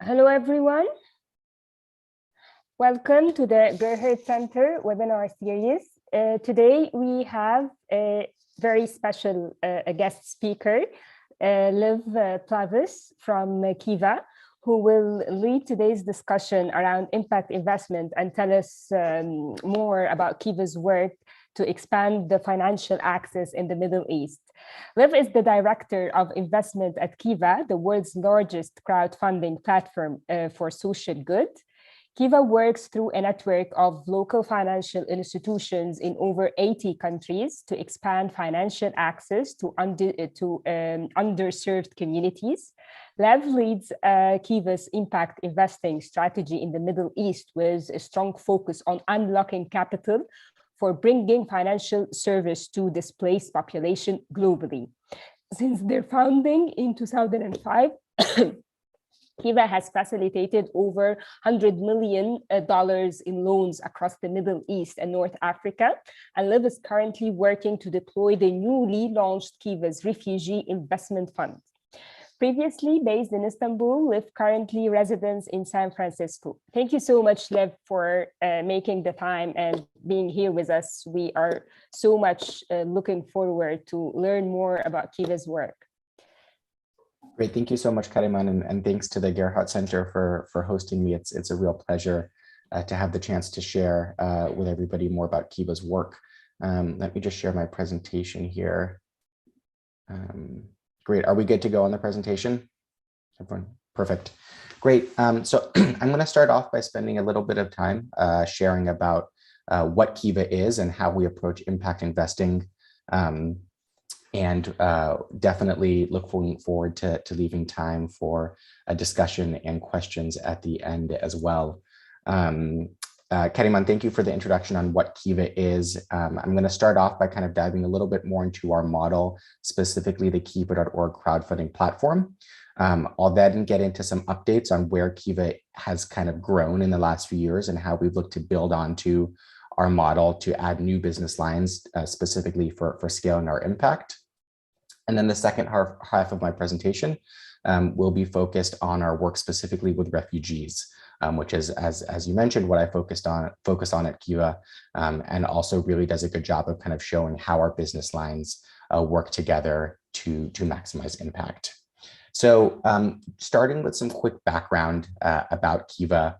Hello, everyone. Welcome to the Gerhard Center webinar series. Today, we have a very special guest speaker, Lev Plaves from Kiva, who will lead today's discussion around impact investment and tell us more about Kiva's work to expand the financial access in the Middle East. Lev is the director of investment at Kiva, the world's largest crowdfunding platform for social good. Kiva works through a network of local financial institutions in over 80 countries to expand financial access to underserved communities. Lev leads Kiva's impact investing strategy in the Middle East with a strong focus on unlocking capital for bringing financial service to displaced population globally. Since their founding in 2005, Kiva has facilitated over $100 million in loans across the Middle East and North Africa, and Lev is currently working to deploy the newly launched Kiva's Refugee Investment Fund. Previously based in Istanbul, Lev currently resides in San Francisco. Thank you so much, Lev, for making the time and being here with us. We are so much looking forward to learn more about Kiva's work. Great, thank you so much, Kariman, and thanks to the Gerhard Center for hosting me. It's a real pleasure to have the chance to share with everybody more about Kiva's work. Let me just share my presentation here. Great, are we good to go on the presentation? Everyone, perfect. Great, so I'm gonna start off by spending a little bit of time sharing about what Kiva is and how we approach impact investing. And definitely looking forward to leaving time for a discussion and questions at the end as well. Kariman, thank you for the introduction on what Kiva is. I'm going to start off by kind of diving a little bit more into our model, specifically the Kiva.org crowdfunding platform. I'll then get into some updates on where Kiva has kind of grown in the last few years and how we've looked to build onto our model to add new business lines, specifically for scaling our impact. And then the second half of my presentation will be focused on our work specifically with refugees, which is, as you mentioned, what I focus on at Kiva, and also really does a good job of kind of showing how our business lines work together to maximize impact. So starting with some quick background about Kiva,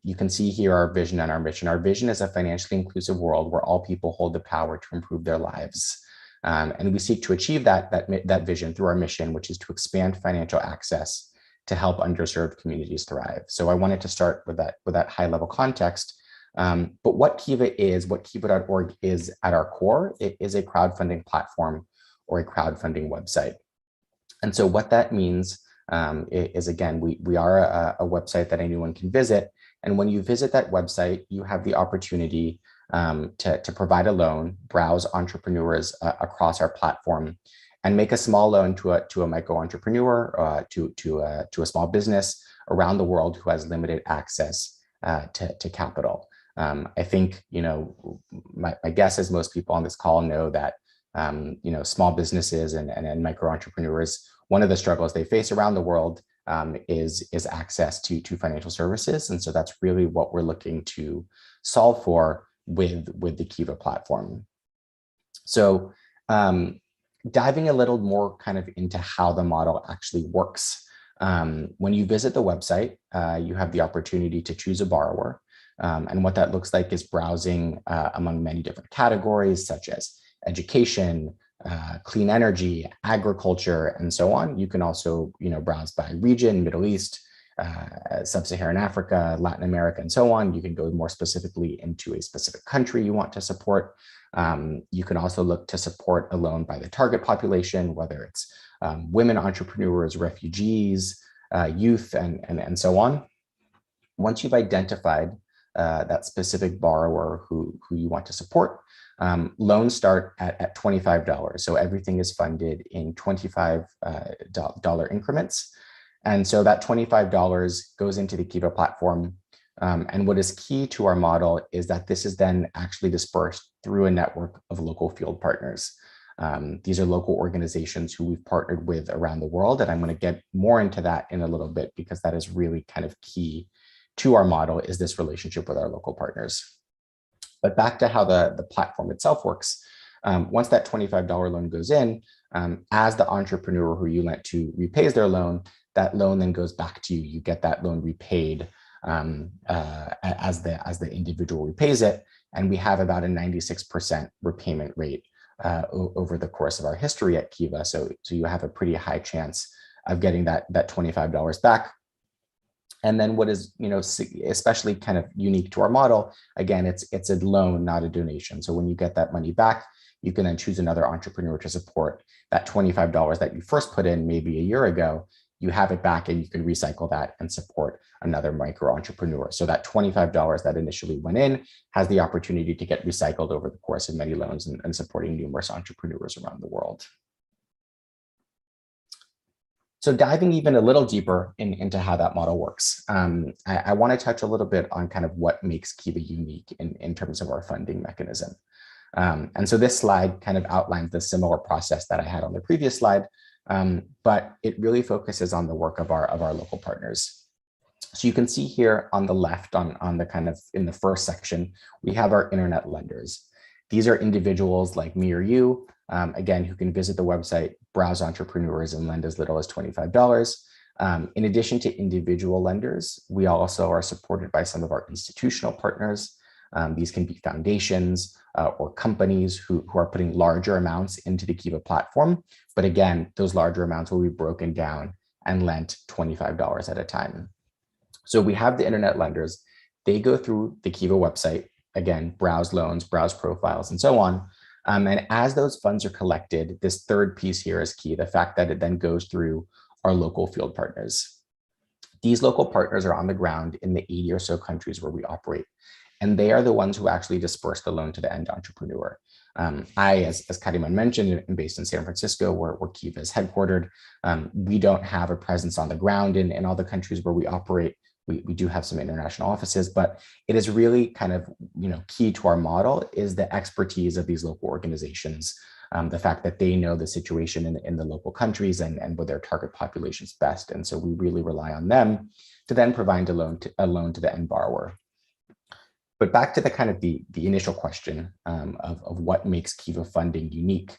you can see here our vision and our mission. Our vision is a financially inclusive world where all people hold the power to improve their lives. And we seek to achieve that vision through our mission, which is to expand financial access to help underserved communities thrive. So I wanted to start with that high level context. But what Kiva is, what Kiva.org is at our core, it is a crowdfunding platform or a crowdfunding website. And so what that means is, again, we are a website that anyone can visit. And when you visit that website, you have the opportunity to provide a loan, browse entrepreneurs across our platform, and make a small loan to a micro entrepreneur, to a small business around the world who has limited access to capital. I think, my guess is most people on this call know that small businesses and micro entrepreneurs, one of the struggles they face around the world is access to financial services, and so that's really what we're looking to solve for with the Kiva platform. So diving a little more kind of into how the model actually works. When you visit the website, you have the opportunity to choose a borrower. And what that looks like is browsing among many different categories, such as education, clean energy, agriculture, and so on. You can also browse by region, Middle East, Sub-Saharan Africa, Latin America, and so on. You can go more specifically into a specific country you want to support. You can also look to support a loan by the target population, whether it's women entrepreneurs, refugees, youth, and so on. Once you've identified that specific borrower who you want to support, loans start at $25. So everything is funded in $25 increments. And so that $25 goes into the Kiva platform. And what is key to our model is that this is then actually dispersed through a network of local field partners. These are local organizations who we've partnered with around the world, and I'm going to get more into that in a little bit because that is really kind of key to our model, is this relationship with our local partners. But back to how the platform itself works. Once that $25 loan goes in, as the entrepreneur who you lent to repays their loan, that loan then goes back to you. You get that loan repaid as the individual repays it. And we have about a 96% repayment rate over the course of our history at Kiva. So you have a pretty high chance of getting that $25 back. And then what is, especially kind of unique to our model, again, it's a loan, not a donation. So when you get that money back, you can then choose another entrepreneur to support. That $25 that you first put in maybe a year ago, you have it back and you can recycle that and support another micro entrepreneur. So that $25 that initially went in has the opportunity to get recycled over the course of many loans and supporting numerous entrepreneurs around the world. So diving even a little deeper into how that model works, I want to touch a little bit on kind of what makes Kiva unique in terms of our funding mechanism. And so this slide kind of outlines the similar process that I had on the previous slide, but it really focuses on the work of our local partners. So you can see here on the left, on the kind of in the first section, we have our internet lenders. These are individuals like me or you, again, who can visit the website, browse entrepreneurs, and lend as little as $25. In addition to individual lenders, we also are supported by some of our institutional partners. These can be foundations or companies who are putting larger amounts into the Kiva platform. But again, those larger amounts will be broken down and lent $25 at a time. So we have the internet lenders. They go through the Kiva website, again, browse loans, browse profiles, and so on. And as those funds are collected, this third piece here is key, the fact that it then goes through our local field partners. These local partners are on the ground in the 80 or so countries where we operate. And they are the ones who actually disperse the loan to the end entrepreneur. As Kariman mentioned, I'm based in San Francisco, where Kiva is headquartered. We don't have a presence on the ground in all the countries where we operate. We do have some international offices, but it is really kind of key to our model is the expertise of these local organizations, the fact that they know the situation in the local countries and what their target population is best. And so we really rely on them to then provide a loan to the end borrower. But back to the kind of the initial question of what makes Kiva funding unique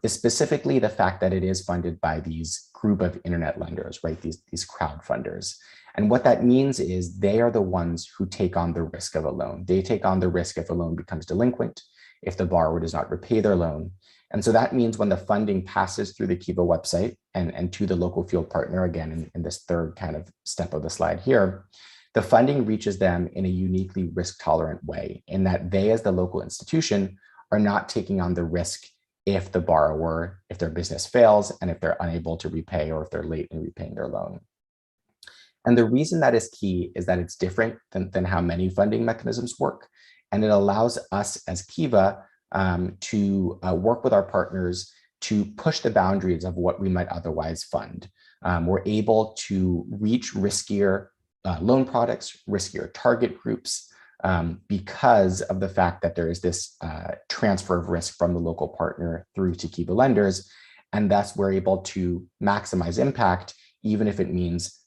is specifically the fact that it is funded by these group of internet lenders, right? These crowd funders. And what that means is they are the ones who take on the risk of a loan. They take on the risk if a loan becomes delinquent, if the borrower does not repay their loan. And so that means when the funding passes through the Kiva website and to the local field partner, again, in this third kind of step of the slide here, the funding reaches them in a uniquely risk-tolerant way, in that they, as the local institution, are not taking on the risk if the borrower, if their business fails, and if they're unable to repay or if they're late in repaying their loan. And the reason that is key is that it's different than how many funding mechanisms work. And it allows us as Kiva to work with our partners to push the boundaries of what we might otherwise fund. We're able to reach riskier loan products, riskier target groups, because of the fact that there is this transfer of risk from the local partner through to Kiva lenders. And thus we're able to maximize impact, even if it means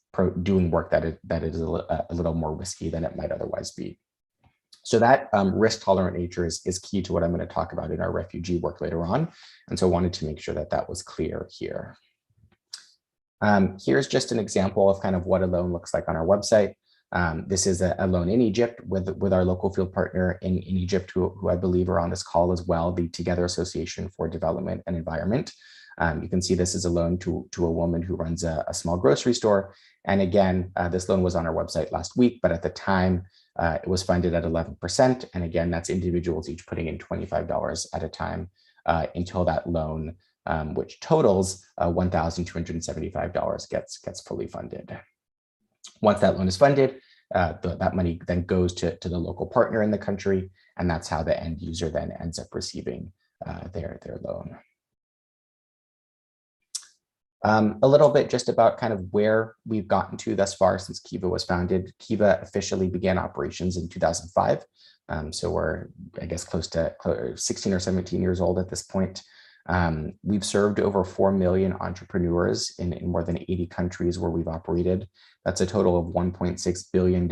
doing work that is a little more risky than it might otherwise be. So that risk-tolerant nature is key to what I'm going to talk about in our refugee work later on. And so I wanted to make sure that that was clear here. Here's just an example of kind of what a loan looks like on our website. This is a loan in Egypt with our local field partner in Egypt, who I believe are on this call as well, the Together Association for Development and Environment. You can see this is a loan to a woman who runs a small grocery store. And again, this loan was on our website last week, but at the time it was funded at 11%. And again, that's individuals each putting in $25 at a time until that loan, which totals $1,275, gets fully funded. Once that loan is funded, that money then goes to the local partner in the country, and that's how the end user then ends up receiving their loan. A little bit just about kind of where we've gotten to thus far since Kiva was founded. Kiva officially began operations in 2005. So we're, I guess, close to 16 or 17 years old at this point. We've served over 4 million entrepreneurs in more than 80 countries where we've operated. That's a total of $1.6 billion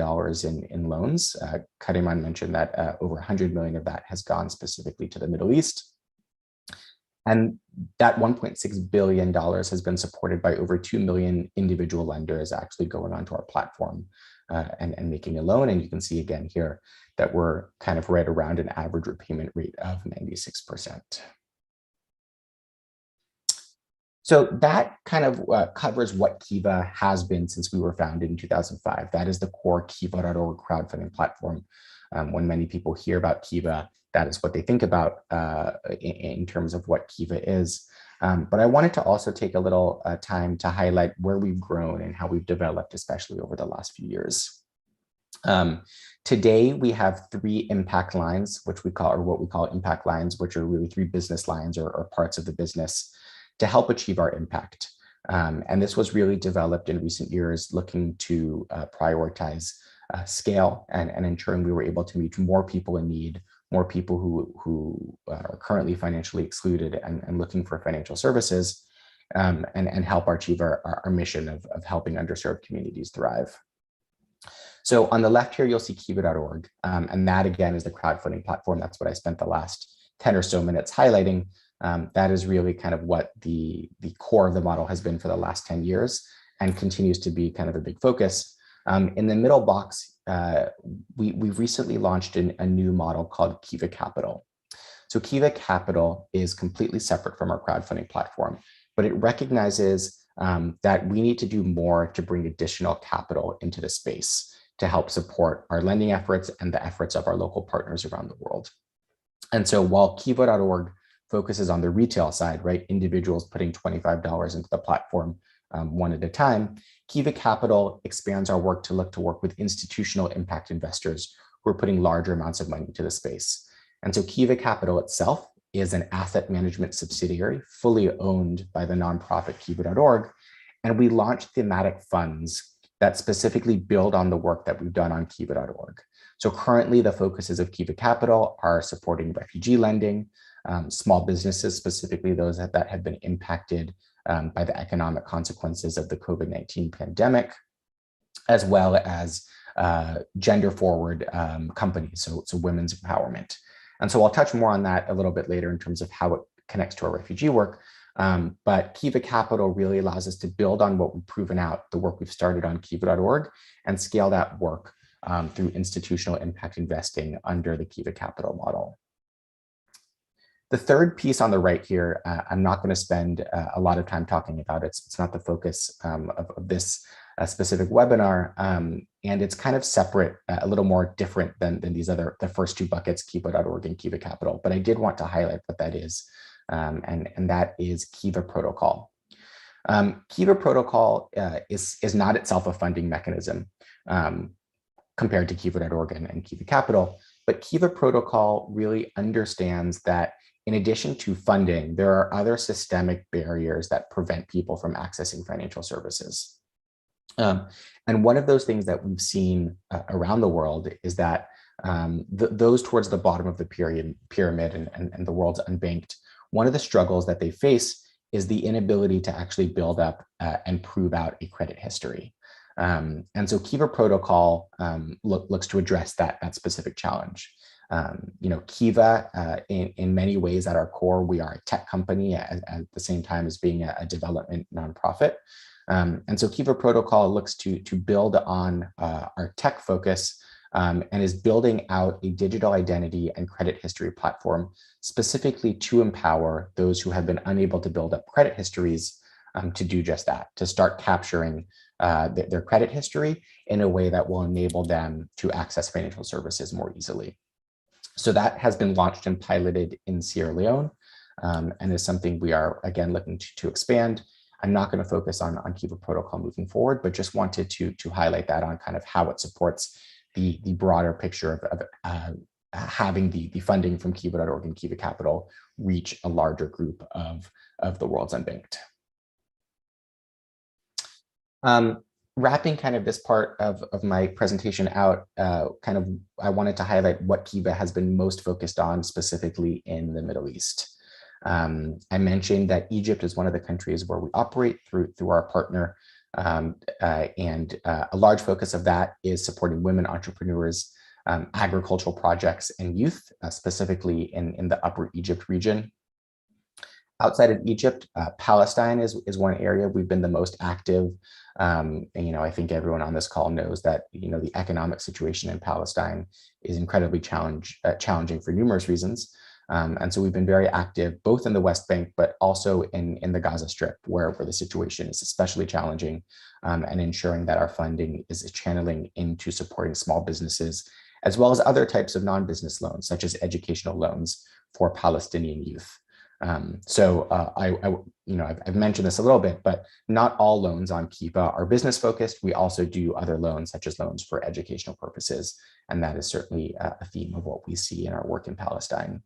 in loans. Kariman mentioned that over 100 million of that has gone specifically to the Middle East. And that $1.6 billion has been supported by over 2 million individual lenders actually going onto our platform and making a loan. And you can see again here that we're kind of right around an average repayment rate of 96%. So that kind of covers what Kiva has been since we were founded in 2005. That is the core Kiva.org crowdfunding platform. When many people hear about Kiva, that is what they think about in terms of what Kiva is. But I wanted to also take a little time to highlight where we've grown and how we've developed, especially over the last few years. Today, we have 3 impact lines, which we call, or what we call impact lines, which are really 3 business lines or parts of the business to help achieve our impact. And this was really developed in recent years, looking to prioritize scale and ensuring we were able to meet more people in need, more people who are currently financially excluded and looking for financial services, and help achieve our mission of helping underserved communities thrive. So on the left here, you'll see Kiva.org, and that again is the crowdfunding platform. That's what I spent the last 10 or so minutes highlighting. That is really kind of what the core of the model has been for the last 10 years and continues to be kind of a big focus. In the middle box, we've recently launched a new model called Kiva Capital. So Kiva Capital is completely separate from our crowdfunding platform, but it recognizes that we need to do more to bring additional capital into the space to help support our lending efforts and the efforts of our local partners around the world. And so while Kiva.org focuses on the retail side, right, individuals putting $25 into the platform one at a time, Kiva Capital expands our work to work with institutional impact investors who are putting larger amounts of money into the space. And so Kiva Capital itself is an asset management subsidiary fully owned by the nonprofit Kiva.org. And we launched thematic funds that specifically build on the work that we've done on Kiva.org. So currently the focuses of Kiva Capital are supporting refugee lending, small businesses, specifically those that have been impacted by the economic consequences of the COVID-19 pandemic, as well as gender-forward companies, so women's empowerment. And so I'll touch more on that a little bit later in terms of how it connects to our refugee work. But Kiva Capital really allows us to build on what we've proven out, the work we've started on Kiva.org, and scale that work through institutional impact investing under the Kiva Capital model. The third piece on the right here, I'm not going to spend a lot of time talking about. It's not the focus of this specific webinar, and it's kind of separate, a little more different than these other, the first 2 buckets, Kiva.org and Kiva Capital. But I did want to highlight what that is, and that is Kiva Protocol. Kiva Protocol is not itself a funding mechanism compared to Kiva.org and Kiva Capital, but Kiva Protocol really understands that in addition to funding, there are other systemic barriers that prevent people from accessing financial services. And one of those things that we've seen around the world is that those towards the bottom of the pyramid and the world's unbanked, one of the struggles that they face is the inability to actually build up and prove out a credit history. And so Kiva Protocol looks to address that specific challenge. Kiva, in many ways at our core, we are a tech company at the same time as being a development nonprofit. And so Kiva Protocol looks to build on our tech focus and is building out a digital identity and credit history platform specifically to empower those who have been unable to build up credit histories to do just that, to start capturing their credit history in a way that will enable them to access financial services more easily. So that has been launched and piloted in Sierra Leone and is something we are, again, looking to expand. I'm not going to focus on Kiva Protocol moving forward, but just wanted to highlight that on kind of how it supports the broader picture of having the funding from Kiva.org and Kiva Capital reach a larger group of the world's unbanked. Wrapping kind of this part of my presentation out, I wanted to highlight what Kiva has been most focused on specifically in the Middle East. I mentioned that Egypt is one of the countries where we operate through our partner, and a large focus of that is supporting women entrepreneurs, agricultural projects, and youth, specifically in the Upper Egypt region. Outside of Egypt, Palestine is one area we've been the most active. And, I think everyone on this call knows that, the economic situation in Palestine is incredibly challenging for numerous reasons. And so we've been very active both in the West Bank, but also in the Gaza Strip, where the situation is especially challenging, and ensuring that our funding is channeling into supporting small businesses, as well as other types of non-business loans, such as educational loans for Palestinian youth. I've mentioned this a little bit, but not all loans on Kiva are business focused. We also do other loans, such as loans for educational purposes. And that is certainly a theme of what we see in our work in Palestine.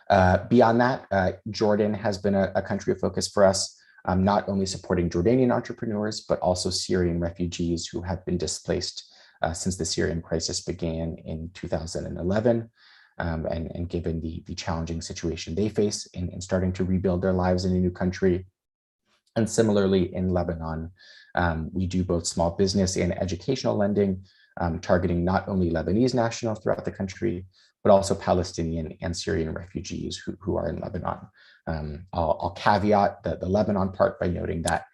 Beyond that, Jordan has been a country of focus for us, not only supporting Jordanian entrepreneurs, but also Syrian refugees who have been displaced since the Syrian crisis began in 2011. And given the challenging situation they face in starting to rebuild their lives in a new country. And similarly in Lebanon, we do both small business and educational lending, targeting not only Lebanese nationals throughout the country, but also Palestinian and Syrian refugees who are in Lebanon. I'll caveat the Lebanon part by noting that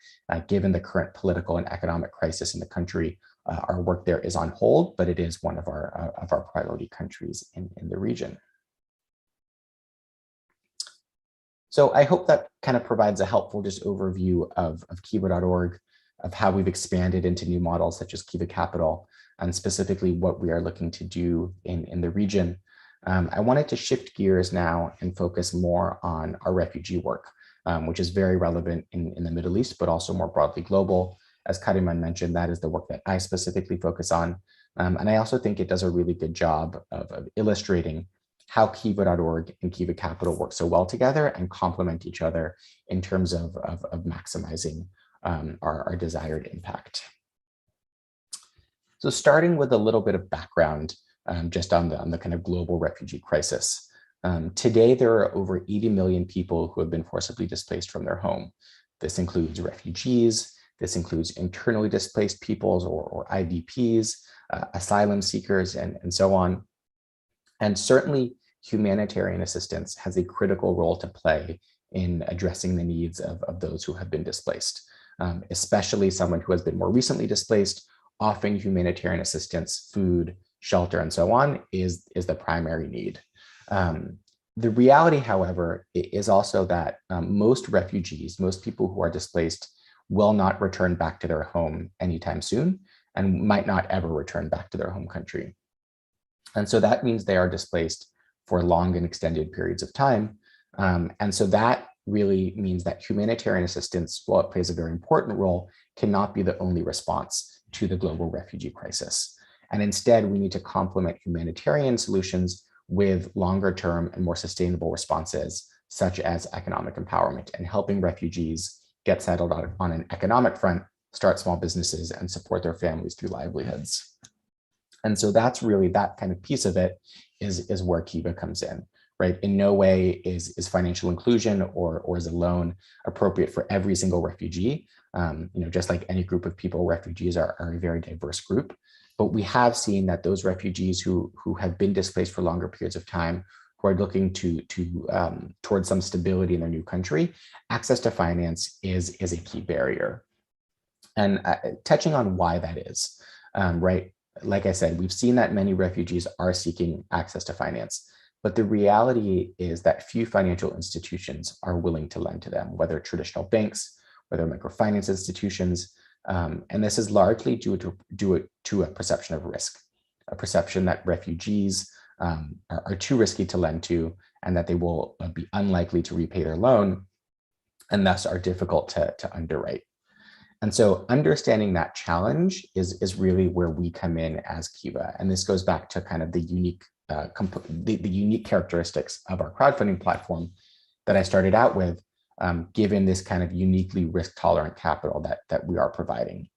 given the current political and economic crisis in the country, our work there is on hold, but it is one of our priority countries in the region. So I hope that kind of provides a helpful just overview of Kiva.org, of how we've expanded into new models such as Kiva Capital, and specifically what we are looking to do in the region. I wanted to shift gears now and focus more on our refugee work, which is very relevant in the Middle East, but also more broadly global. As Kariman mentioned, that is the work that I specifically focus on. And I also think it does a really good job of illustrating how Kiva.org and Kiva Capital work so well together and complement each other in terms of maximizing our desired impact. So starting with a little bit of background, just on the kind of global refugee crisis. Today, there are over 80 million people who have been forcibly displaced from their home. This includes refugees. This includes internally displaced peoples or IDPs, asylum seekers, and so on. And certainly humanitarian assistance has a critical role to play in addressing the needs of those who have been displaced, especially someone who has been more recently displaced. Offering humanitarian assistance, food, shelter, and so on is the primary need. The reality, however, is also that most refugees, most people who are displaced, will not return back to their home anytime soon and might not ever return back to their home country. And so that means they are displaced for long and extended periods of time. And so that really means that humanitarian assistance, while it plays a very important role, cannot be the only response to the global refugee crisis. And instead, we need to complement humanitarian solutions with longer term and more sustainable responses, such as economic empowerment and helping refugees get settled on an economic front, start small businesses, and support their families through livelihoods. And so that's really that kind of piece of it is where Kiva comes in, right? In no way is financial inclusion or is a loan appropriate for every single refugee. Just like any group of people, refugees are a very diverse group. But we have seen that those refugees who have been displaced for longer periods of time, who are looking towards some stability in their new country, access to finance is a key barrier. And touching on why that is, right? Like I said, we've seen that many refugees are seeking access to finance, but the reality is that few financial institutions are willing to lend to them, whether traditional banks, whether microfinance institutions, and this is largely due to a perception of risk, a perception that refugees are too risky to lend to, and that they will be unlikely to repay their loan, and thus are difficult to underwrite. And so understanding that challenge is really where we come in as Kiva. And this goes back to kind of the unique characteristics of our crowdfunding platform that I started out with, given this kind of uniquely risk-tolerant capital that we are providing.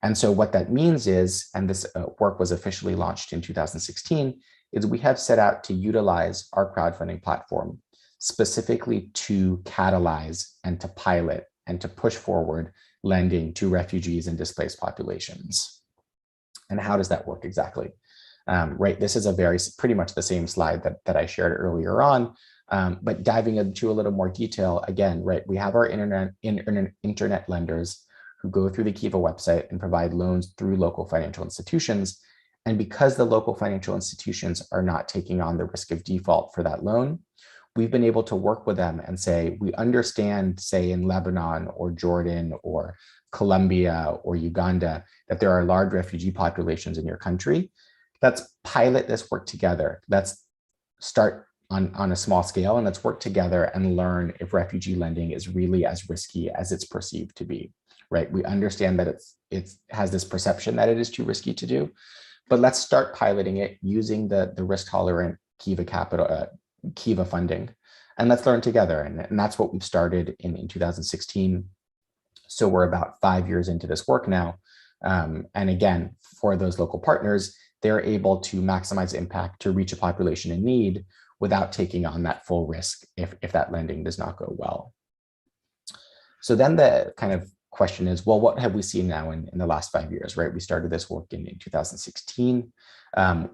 And so what that means is, and this work was officially launched in 2016, is we have set out to utilize our crowdfunding platform specifically to catalyze and to pilot and to push forward lending to refugees and displaced populations. And how does that work exactly? Right, this is pretty much the same slide that I shared earlier on, but diving into a little more detail, again, right, we have our internet lenders who go through the Kiva website and provide loans through local financial institutions. And because the local financial institutions are not taking on the risk of default for that loan, we've been able to work with them and say, we understand, say in Lebanon or Jordan or Colombia or Uganda, that there are large refugee populations in your country. Let's pilot this work together. Let's start on a small scale and let's work together and learn if refugee lending is really as risky as it's perceived to be, right? We understand that it has this perception that it is too risky to do, but let's start piloting it using the risk tolerant Kiva Capital, Kiva funding, and let's learn together. And that's what we've started in 2016. So we're about 5 years into this work now. And again, for those local partners, they're able to maximize impact to reach a population in need without taking on that full risk if that lending does not go well. So then the kind of question is, well, what have we seen now in the last 5 years, right? We started this work in 2016.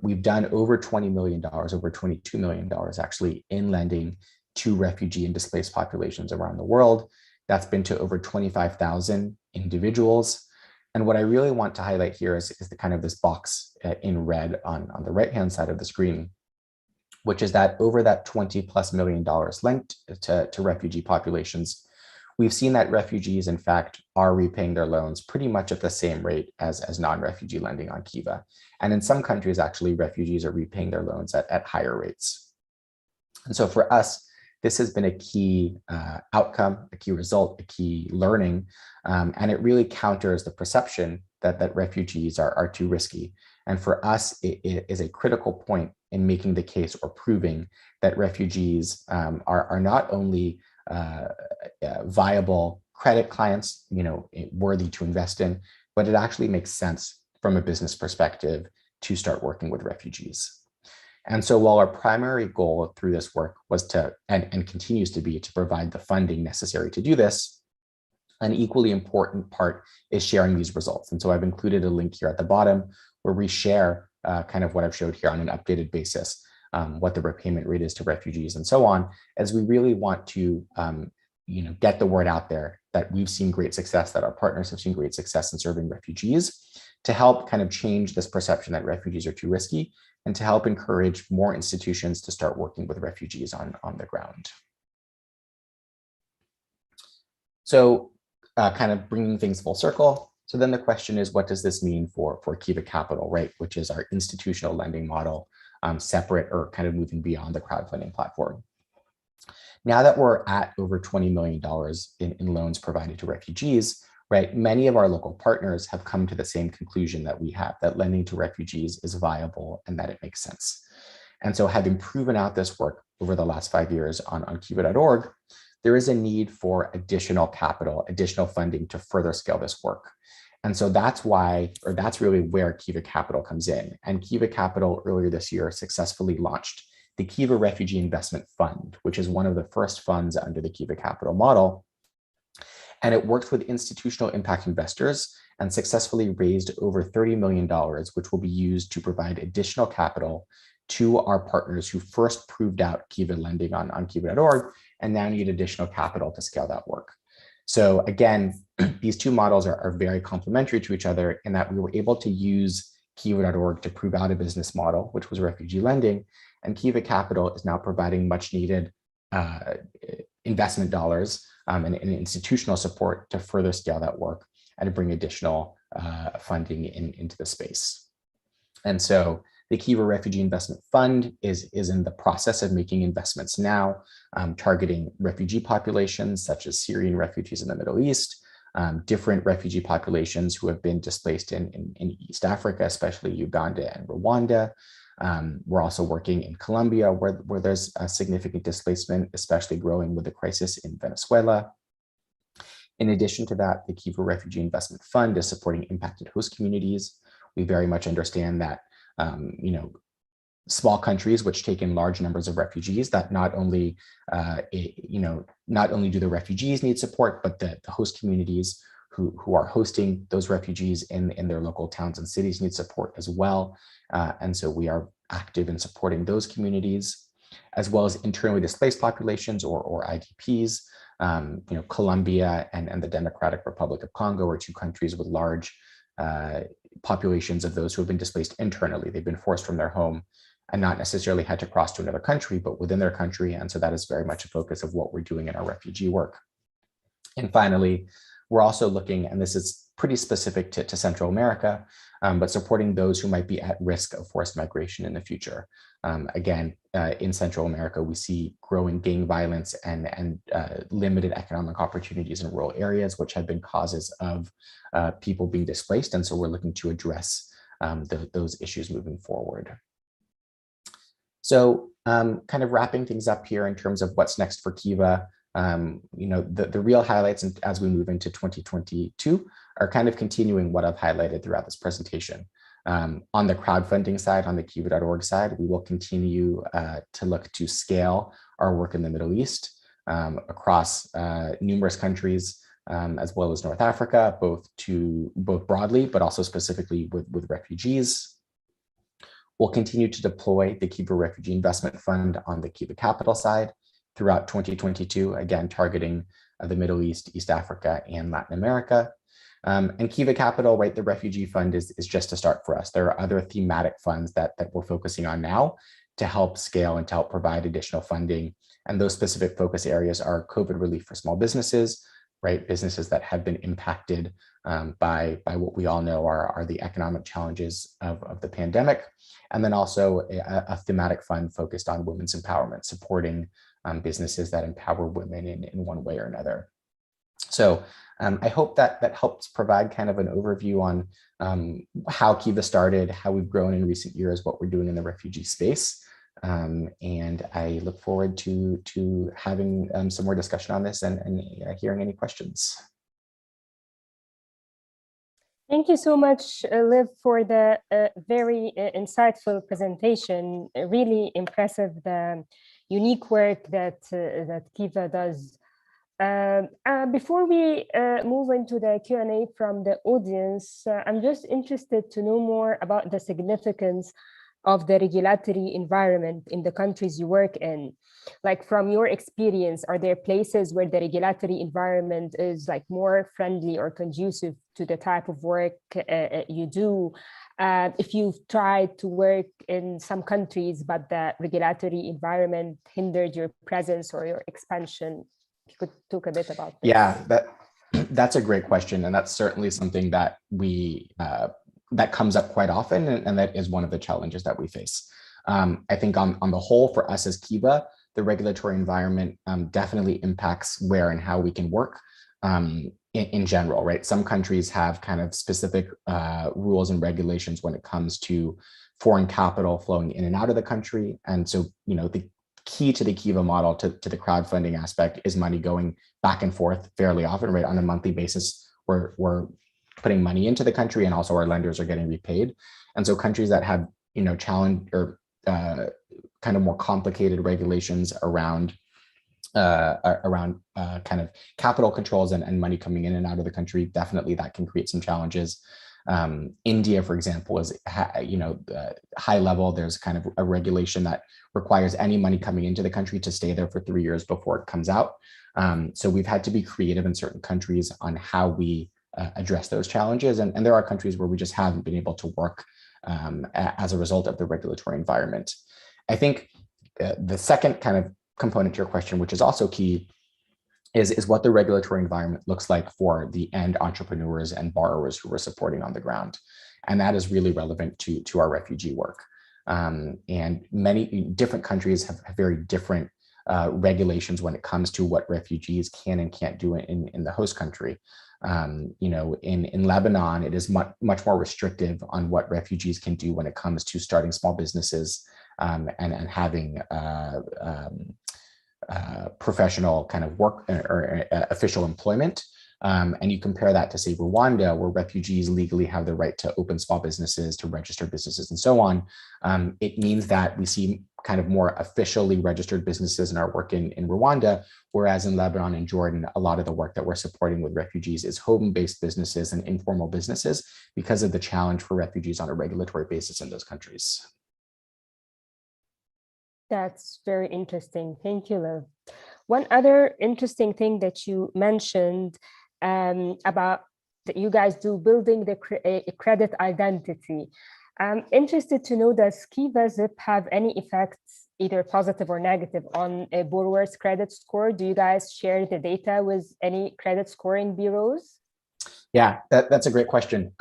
We've done over $20 million, over $22 million actually in lending to refugee and displaced populations around the world. That's been to over 25,000 individuals. And what I really want to highlight here is the kind of this box in red on the right-hand side of the screen, which is that over that $20+ million lent to refugee populations, we've seen that refugees, in fact, are repaying their loans pretty much at the same rate as non-refugee lending on Kiva. And in some countries, actually, refugees are repaying their loans at higher rates. And so for us, this has been a key outcome, a key result, a key learning, and it really counters the perception that refugees are too risky. And for us, it is a critical point in making the case or proving that refugees are not only viable credit clients, worthy to invest in, but it actually makes sense from a business perspective to start working with refugees. And so while our primary goal through this work was to, and continues to be, to provide the funding necessary to do this, an equally important part is sharing these results. And so I've included a link here at the bottom where we share kind of what I've showed here on an updated basis, what the repayment rate is to refugees and so on, as we really want to get the word out there that we've seen great success, that our partners have seen great success in serving refugees, to help kind of change this perception that refugees are too risky, and to help encourage more institutions to start working with refugees on the ground. So kind of bringing things full circle. So then the question is, what does this mean for Kiva Capital, right? Which is our institutional lending model, separate or kind of moving beyond the crowdfunding platform. Now that we're at over $20 million in loans provided to refugees, right, many of our local partners have come to the same conclusion that we have, that lending to refugees is viable and that it makes sense. And so having proven out this work over the last 5 years on kiva.org, there is a need for additional capital, additional funding to further scale this work. And so that's why, or that's really where Kiva Capital comes in. And Kiva Capital earlier this year successfully launched the Kiva Refugee Investment Fund, which is one of the first funds under the Kiva Capital model. And it worked with institutional impact investors and successfully raised over $30 million, which will be used to provide additional capital to our partners who first proved out Kiva lending on kiva.org and now need additional capital to scale that work. So again, these two models are very complementary to each other in that we were able to use kiva.org to prove out a business model, which was refugee lending, and Kiva Capital is now providing much needed investment dollars and institutional support to further scale that work and to bring additional funding into the space. And so the Kiva Refugee Investment Fund is in the process of making investments now, targeting refugee populations such as Syrian refugees in the Middle East, different refugee populations who have been displaced in East Africa, especially Uganda and Rwanda. We're also working in Colombia, where there's a significant displacement, especially growing with the crisis in Venezuela. In addition to that, the Kiva Refugee Investment Fund is supporting impacted host communities. We very much understand that small countries which take in large numbers of refugees, that not only not only do the refugees need support, but the host communities who are hosting those refugees in their local towns and cities need support as well. And so we are active in supporting those communities, as well as internally displaced populations or IDPs. Colombia and the Democratic Republic of Congo are two countries with large populations of those who have been displaced internally. They've been forced from their home and not necessarily had to cross to another country, but within their country. And so that is very much a focus of what we're doing in our refugee work. And finally, we're also looking, and this is pretty specific to Central America, but supporting those who might be at risk of forced migration in the future. Again, in Central America, we see growing gang violence and limited economic opportunities in rural areas, which have been causes of people being displaced. And so we're looking to address those issues moving forward. So kind of wrapping things up here in terms of what's next for Kiva, the real highlights as we move into 2022 are kind of continuing what I've highlighted throughout this presentation. On the crowdfunding side, on the Kiva.org side, we will continue to look to scale our work in the Middle East across numerous countries, as well as North Africa, both broadly, but also specifically with refugees. We'll continue to deploy the Kiva Refugee Investment Fund on the Kiva Capital side throughout 2022, again, targeting the Middle East, East Africa, and Latin America. And Kiva Capital, right, the refugee fund is just a start for us. There are other thematic funds that we're focusing on now to help scale and to help provide additional funding. And those specific focus areas are COVID relief for small businesses, right? Businesses that have been impacted by what we all know are the economic challenges of the pandemic. And then also a thematic fund focused on women's empowerment, supporting businesses that empower women in one way or another. So I hope that helps provide kind of an overview on how Kiva started, how we've grown in recent years, what we're doing in the refugee space. And I look forward to having some more discussion on this and hearing any questions. Thank you so much, Liv, for the very insightful presentation. Really impressive, the unique work that Kiva does. Before we move into the Q&A from the audience, I'm just interested to know more about the significance of the regulatory environment in the countries you work in. Like, from your experience, are there places where the regulatory environment is like more friendly or conducive to the type of work you do? If you've tried to work in some countries, but the regulatory environment hindered your presence or your expansion, if you could talk a bit about this. Yeah, that's a great question. And that's certainly something that that comes up quite often. And that is one of the challenges that we face. I think on the whole, for us as Kiva, the regulatory environment definitely impacts where and how we can work in general, right? Some countries have kind of specific rules and regulations when it comes to foreign capital flowing in and out of the country. And so, the key to the Kiva model, to the crowdfunding aspect, is money going back and forth fairly often, right? On a monthly basis, we're putting money into the country, and also our lenders are getting repaid. And so countries that have, challenge or kind of more complicated regulations around kind of capital controls and money coming in and out of the country, definitely that can create some challenges. India, for example, is high level. There's kind of a regulation that requires any money coming into the country to stay there for 3 years before it comes out. So we've had to be creative in certain countries on how we address those challenges. And there are countries where we just haven't been able to work as a result of the regulatory environment. I think the second kind of component to your question, which is also key, is what the regulatory environment looks like for the end entrepreneurs and borrowers who we're supporting on the ground. And that is really relevant to our refugee work. And many different countries have very different regulations when it comes to what refugees can and can't do in the host country. In Lebanon, it is much more restrictive on what refugees can do when it comes to starting small businesses and having professional kind of work or official employment. And you compare that to, say, Rwanda, where refugees legally have the right to open small businesses, to register businesses, and so on. It means that we see kind of more officially registered businesses in our work in Rwanda, whereas in Lebanon and Jordan, a lot of the work that we're supporting with refugees is home-based businesses and informal businesses because of the challenge for refugees on a regulatory basis in those countries. That's very interesting. Thank you, Lev. One other interesting thing that you mentioned about that you guys do, building the credit identity. I'm interested to know, does Kiva Zip have any effects, either positive or negative, on a borrower's credit score? Do you guys share the data with any credit scoring bureaus? Yeah, that's a great question.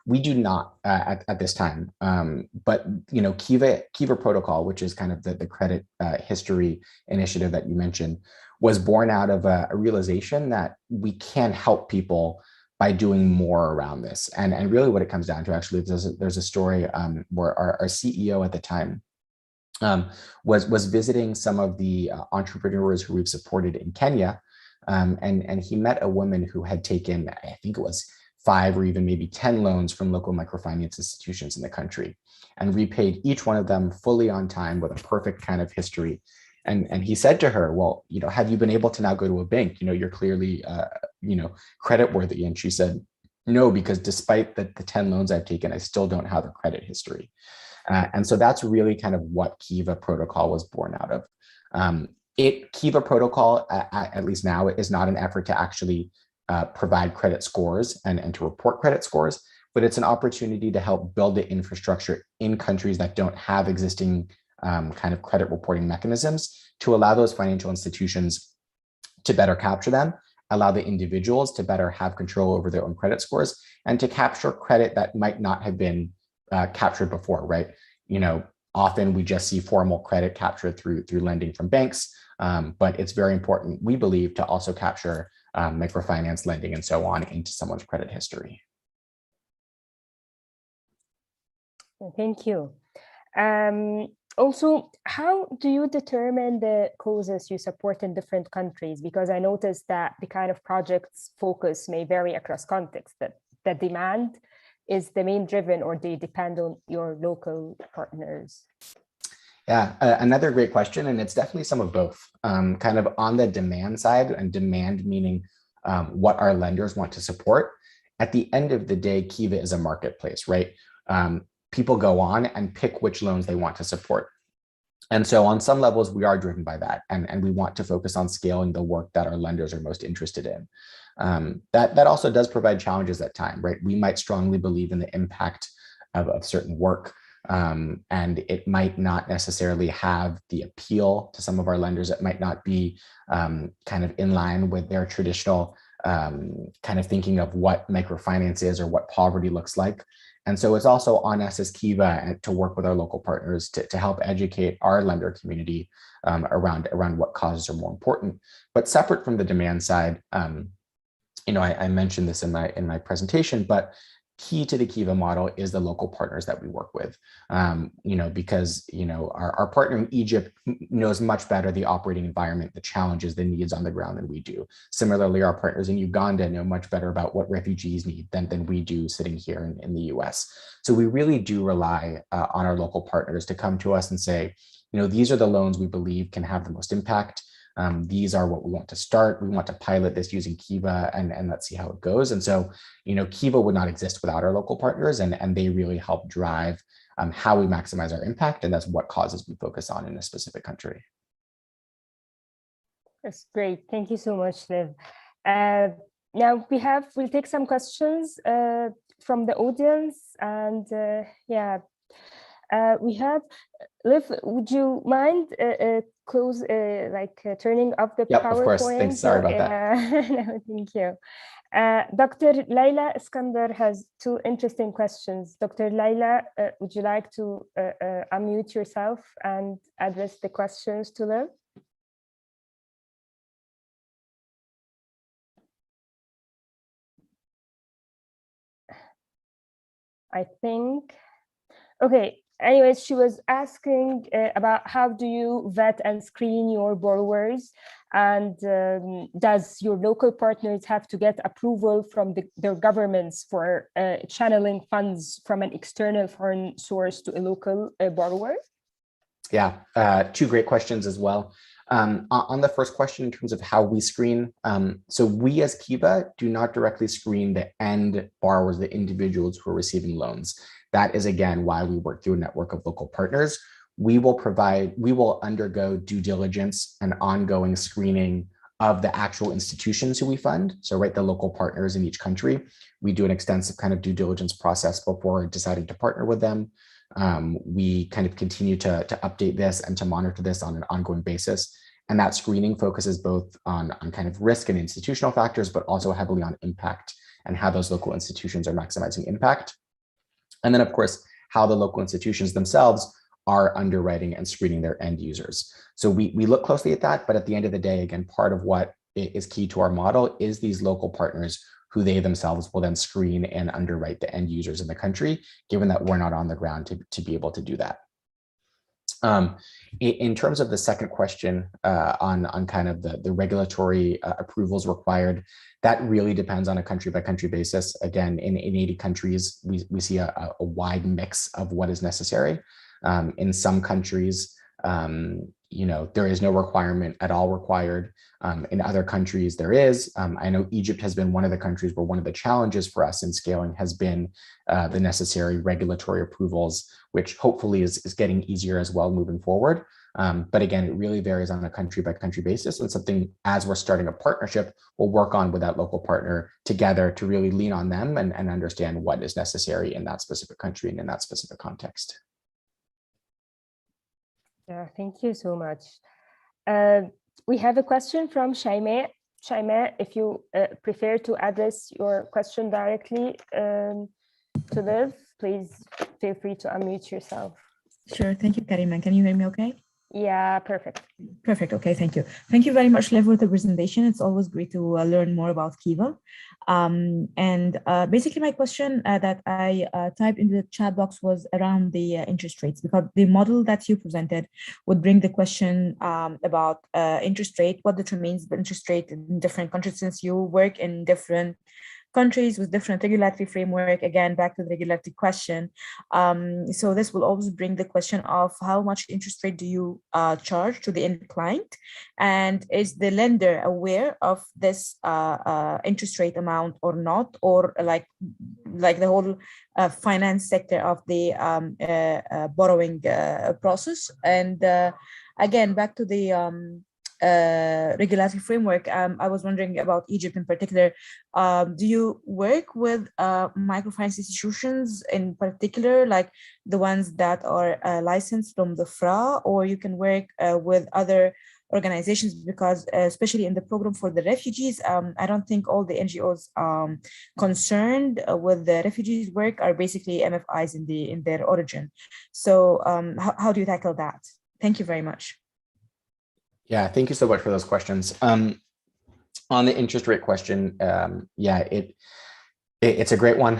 We do not at this time, but Kiva Protocol, which is kind of the credit history initiative that you mentioned, was born out of a realization that we can help people by doing more around this. And really what it comes down to, actually, there's a story where our CEO at the time was visiting some of the entrepreneurs who we've supported in Kenya. And he met a woman who had taken, I think it was 5 or even maybe 10 loans from local microfinance institutions in the country, and repaid each one of them fully on time with a perfect kind of history. And he said to her, well, have you been able to now go to a bank? You're clearly, credit worthy. And she said, no, because despite the 10 loans I've taken, I still don't have a credit history. And so that's really kind of what Kiva Protocol was born out of. Kiva Protocol, at least now, is not an effort to actually provide credit scores and to report credit scores, but it's an opportunity to help build the infrastructure in countries that don't have existing kind of credit reporting mechanisms, to allow those financial institutions to better capture them, allow the individuals to better have control over their own credit scores, and to capture credit that might not have been captured before, right? Often we just see formal credit captured through lending from banks, but it's very important, we believe, to also capture microfinance lending and so on into someone's credit history. Thank you. Also, how do you determine the causes you support in different countries? Because I noticed that the kind of project's focus may vary across contexts, that the demand is the main driven, or they depend on your local partners? Yeah, another great question, and it's definitely some of both. Kind of on the demand side, and demand meaning what our lenders want to support. At the end of the day, Kiva is a marketplace, right? People go on and pick which loans they want to support. And so on some levels, we are driven by that, and we want to focus on scaling the work that our lenders are most interested in. That also does provide challenges at times, right? We might strongly believe in the impact of certain work, and it might not necessarily have the appeal to some of our lenders. It might not be kind of in line with their traditional kind of thinking of what microfinance is or what poverty looks like. And so it's also on us as Kiva to work with our local partners to help educate our lender community around what causes are more important. But separate from the demand side, I mentioned this in my presentation, but key to the Kiva model is the local partners that we work with, because our partner in Egypt knows much better the operating environment, the challenges, the needs on the ground than we do. Similarly, our partners in Uganda know much better about what refugees need than we do sitting here in the US. So we really do rely on our local partners to come to us and say, these are the loans we believe can have the most impact. These are what we want to start. We want to pilot this using Kiva, and let's see how it goes. And so, Kiva would not exist without our local partners, and they really help drive how we maximize our impact. And that's what causes we focus on in a specific country. That's great. Thank you so much, Liv. Now we'll take some questions from the audience, and we have Liv. Would you mind turning off the PowerPoint? Of course. Thanks. Sorry about that. No, thank you. Dr. Laila Iskandar has 2 interesting questions. Dr. Laila, would you like to unmute yourself and address the questions to Liv? I think. Okay. anyways, she was asking about how do you vet and screen your borrowers, and does your local partners have to get approval from their governments for channeling funds from an external foreign source to a local borrower? Yeah, two great questions as well. On the first question, in terms of how we screen, so we as Kiva do not directly screen the end borrowers, the individuals who are receiving loans. That is, again, why we work through a network of local partners. We will undergo due diligence and ongoing screening of the actual institutions who we fund. So, right, the local partners in each country. We do an extensive kind of due diligence process before deciding to partner with them. We kind of continue to update this and to monitor this on an ongoing basis. And that screening focuses both on kind of risk and institutional factors, but also heavily on impact and how those local institutions are maximizing impact. And then, of course, how the local institutions themselves are underwriting and screening their end users. So we look closely at that, but at the end of the day, again, part of what is key to our model is these local partners who they themselves will then screen and underwrite the end users in the country, given that we're not on the ground to be able to do that. In terms of the second question on kind of the regulatory approvals required, that really depends on a country by country basis. Again, in 80 countries, we see a wide mix of what is necessary. In some countries, there is no requirement at all required. In other countries, there is. I know Egypt has been one of the countries where one of the challenges for us in scaling has been the necessary regulatory approvals, which hopefully is getting easier as well moving forward. But again, it really varies on a country by country basis, and something as we're starting a partnership, we'll work on with that local partner together to really lean on them and understand what is necessary in that specific country and in that specific context. Yeah, thank you so much. We have a question from Shaima. Shaima, if you prefer to address your question directly to Lev, please feel free to unmute yourself. Sure. Thank you, Karima. Can you hear me okay? Yeah, perfect. Perfect. Okay, thank you. Thank you very much, Lev, for the presentation. It's always great to learn more about Kiva. Basically, my question that I typed in the chat box was around the interest rates, because the model that you presented would bring the question about interest rate, what determines the interest rate in different countries, since you work in different countries with different regulatory framework. Again, back to the regulatory question. So this will always bring the question of how much interest rate do you charge to the end client, and is the lender aware of this interest rate amount or not, or like the whole finance sector of the borrowing process. And again, back to the regulatory framework, I was wondering about Egypt in particular. Do you work with microfinance institutions in particular, like the ones that are licensed from the FRA, or you can work with other organizations? Because especially in the program for the refugees, I don't think all the NGOs concerned with the refugees work are basically MFIs in their origin. So how do you tackle that? Thank you very much. Yeah, thank you so much for those questions. On the interest rate question, yeah, it's a great one.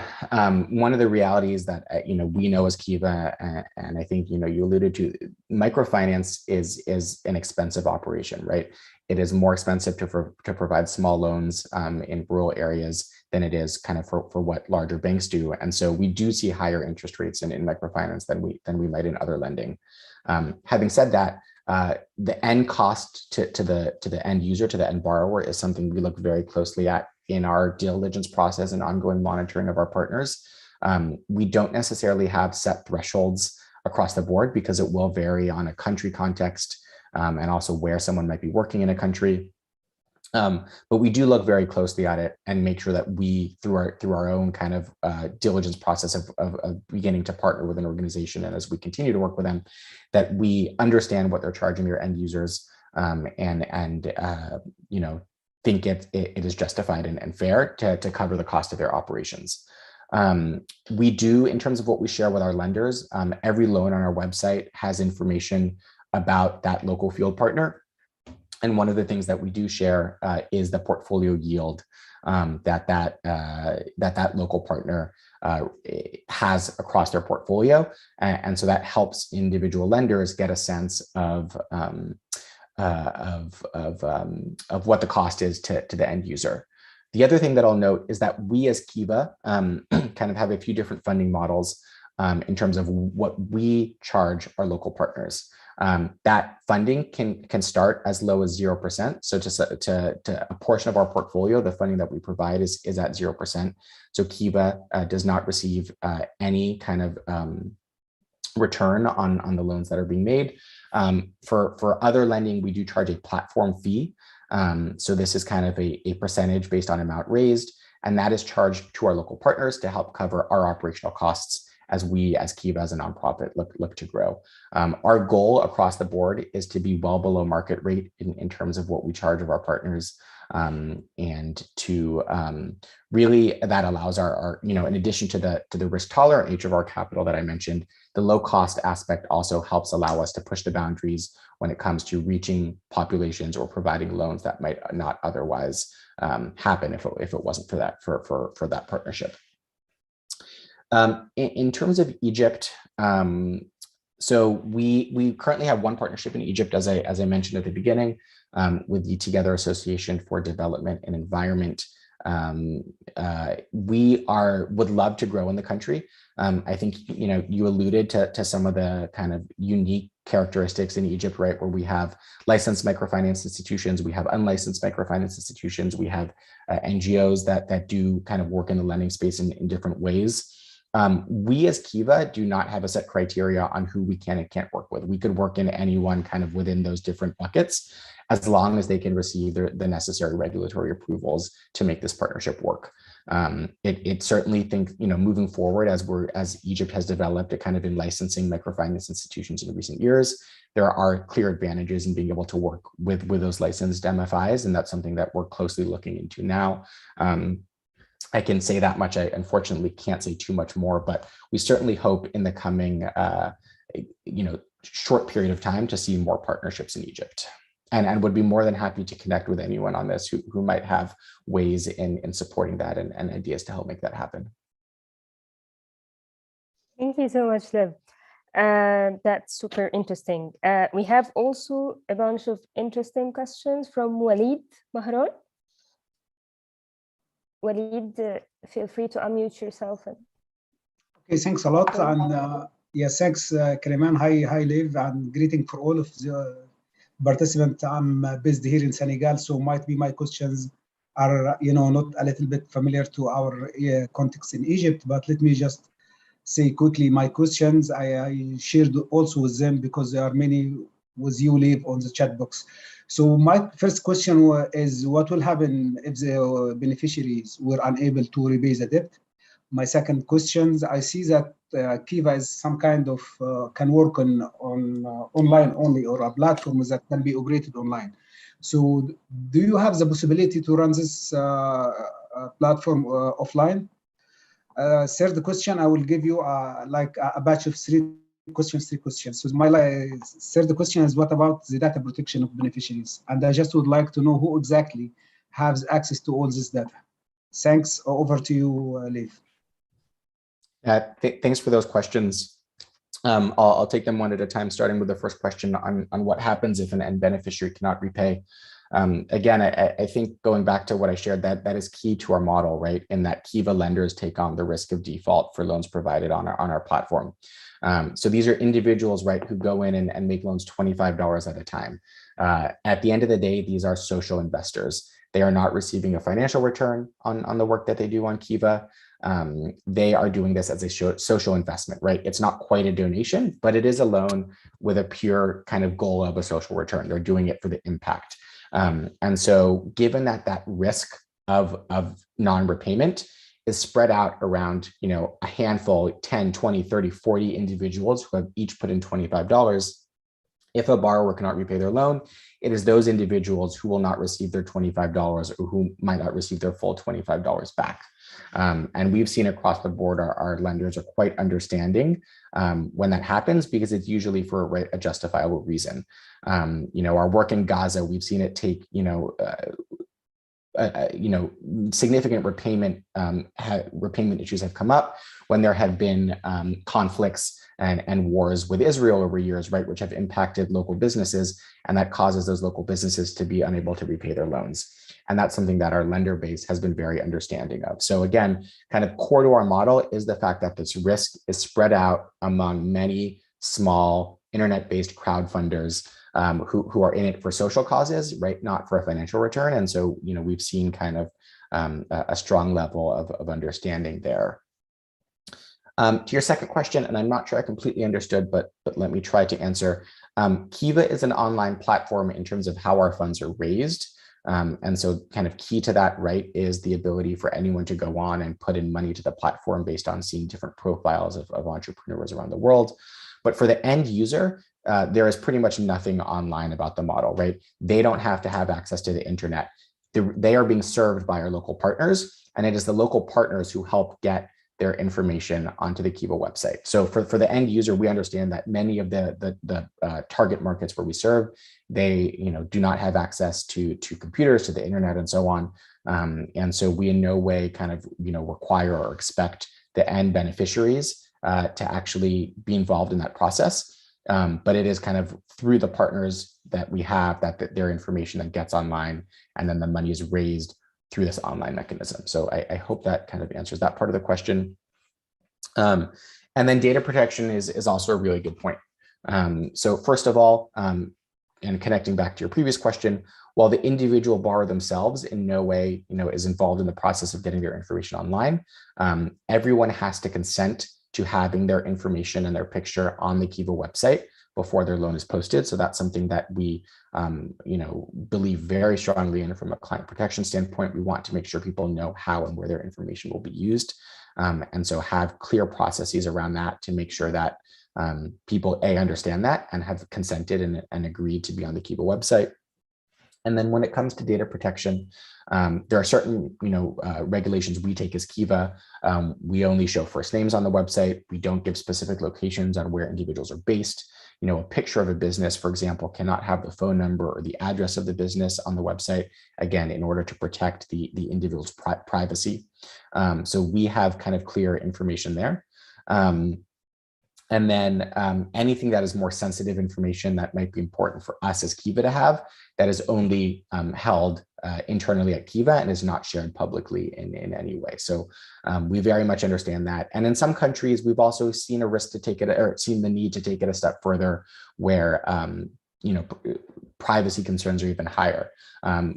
One of the realities that we know as Kiva, and I think you alluded to, microfinance is an expensive operation, right? It is more expensive to provide small loans in rural areas than it is kind of for what larger banks do, and so we do see higher interest rates in microfinance than we might in other lending. Having said that, the end cost to the end user, to the end borrower, is something we look very closely at in our diligence process and ongoing monitoring of our partners. We don't necessarily have set thresholds across the board, because it will vary on a country context and also where someone might be working in a country. But we do look very closely at it and make sure that we, through our own kind of diligence process of beginning to partner with an organization, and as we continue to work with them, that we understand what they're charging their end users, and think it is justified and fair to cover the cost of their operations. We do, in terms of what we share with our lenders, every loan on our website has information about that local field partner. And one of the things that we do share is the portfolio yield that local partner has across their portfolio. And so that helps individual lenders get a sense of what the cost is to the end user. The other thing that I'll note is that we as Kiva kind of have a few different funding models in terms of what we charge our local partners. That funding can start as low as 0%. So to a portion of our portfolio, the funding that we provide is at 0%. So Kiva does not receive any kind of return on the loans that are being made. For other lending, we do charge a platform fee. So this is kind of a percentage based on amount raised, and that is charged to our local partners to help cover our operational costs as we, as Kiva, as a nonprofit, look to grow. Our goal across the board is to be well below market rate in terms of what we charge of our partners. And to really, that allows our, in addition to the risk tolerant nature of our capital that I mentioned, the low cost aspect also helps allow us to push the boundaries when it comes to reaching populations or providing loans that might not otherwise happen if it wasn't for that partnership. In terms of Egypt, so we currently have one partnership in Egypt, as I mentioned at the beginning, with the Together Association for Development and Environment. We would love to grow in the country. I think you alluded to some of the kind of unique characteristics in Egypt, right, where we have licensed microfinance institutions, we have unlicensed microfinance institutions, we have NGOs that do kind of work in the lending space in different ways. We as Kiva do not have a set criteria on who we can and can't work with. We could work in anyone kind of within those different buckets, as long as they can receive the necessary regulatory approvals to make this partnership work. It certainly think, moving forward as Egypt has developed kind of in licensing microfinance institutions in recent years, there are clear advantages in being able to work with those licensed MFIs, and that's something that we're closely looking into now. I can say that much. I unfortunately can't say too much more, but we certainly hope in the coming, short period of time to see more partnerships in Egypt, and would be more than happy to connect with anyone on this who might have ways in supporting that and ideas to help make that happen. Thank you so much, Lev. That's super interesting. We have also a bunch of interesting questions from Walid Mahran. Walid, feel free to unmute yourself. Okay, thanks a lot. And yes, thanks, Kariman. Hi, Lev, and greeting for all of the participants. I'm based here in Senegal, so might be my questions are, not a little bit familiar to our context in Egypt, but let me just say quickly my questions. I shared also with them because there are many with you, Lev, on the chat box. So my first question is, what will happen if the beneficiaries were unable to repay the debt? My second question, I see that Kiva is some kind of can work on online only, or a platform that can be operated online. So do you have the possibility to run this platform offline? Third question, I will give you like a batch of three questions. So my third question is, what about the data protection of beneficiaries? And I just would like to know who exactly has access to all this data. Thanks. Over to you, Lev. Thanks for those questions. I'll take them one at a time, starting with the first question on what happens if an end beneficiary cannot repay. Again, I think going back to what I shared, that is key to our model, right? In that Kiva lenders take on the risk of default for loans provided on our platform. So these are individuals, right, who go in and make loans $25 at a time. At the end of the day, these are social investors. They are not receiving a financial return on the work that they do on Kiva. They are doing this as a social investment, right? It's not quite a donation, but it is a loan with a pure kind of goal of a social return. They're doing it for the impact. And so given that risk of non-repayment is spread out around, a handful, 10, 20, 30, 40 individuals who have each put in $25, if a borrower cannot repay their loan, it is those individuals who will not receive their $25 or who might not receive their full $25 back. And we've seen across the board, our lenders are quite understanding when that happens, because it's usually for a justifiable reason. Our work in Gaza, we've seen it take, significant repayment issues have come up when there have been conflicts and wars with Israel over years, right, which have impacted local businesses, and that causes those local businesses to be unable to repay their loans. And that's something that our lender base has been very understanding of. So again, kind of core to our model is the fact that this risk is spread out among many small internet-based crowdfunders who are in it for social causes, right, not for a financial return. And so, we've seen kind of a strong level of understanding there. To your second question, and I'm not sure I completely understood, but let me try to answer. Kiva is an online platform in terms of how our funds are raised. And so kind of key to that, right, is the ability for anyone to go on and put in money to the platform based on seeing different profiles of entrepreneurs around the world. But for the end user, there is pretty much nothing online about the model, right? They don't have to have access to the internet. They are being served by our local partners, and it is the local partners who help get their information onto the Kiva website. So for the end user, we understand that many of the target markets where we serve, they do not have access to computers, to the internet, and so on. And so we in no way kind of require or expect the end beneficiaries to actually be involved in that process. But it is kind of through the partners that we have that their information that gets online, and then the money is raised through this online mechanism. So I hope that kind of answers that part of the question. And then data protection is also a really good point. So first of all, and connecting back to your previous question, while the individual borrower themselves in no way is involved in the process of getting their information online, everyone has to consent to having their information and their picture on the Kiva website before their loan is posted. So that's something that we, believe very strongly in from a client protection standpoint. We want to make sure people know how and where their information will be used. And so have clear processes around that to make sure that people understand that and have consented and agreed to be on the Kiva website. And then when it comes to data protection, there are certain, regulations we take as Kiva. We only show first names on the website. We don't give specific locations on where individuals are based. A picture of a business, for example, cannot have the phone number or the address of the business on the website, again, in order to protect the individual's privacy. So we have kind of clear information there. And then anything that is more sensitive information that might be important for us as Kiva to have, that is only held internally at Kiva and is not shared publicly in any way. So we very much understand that. And in some countries, we've also seen a risk to take it, or seen the need to take it a step further, where privacy concerns are even higher.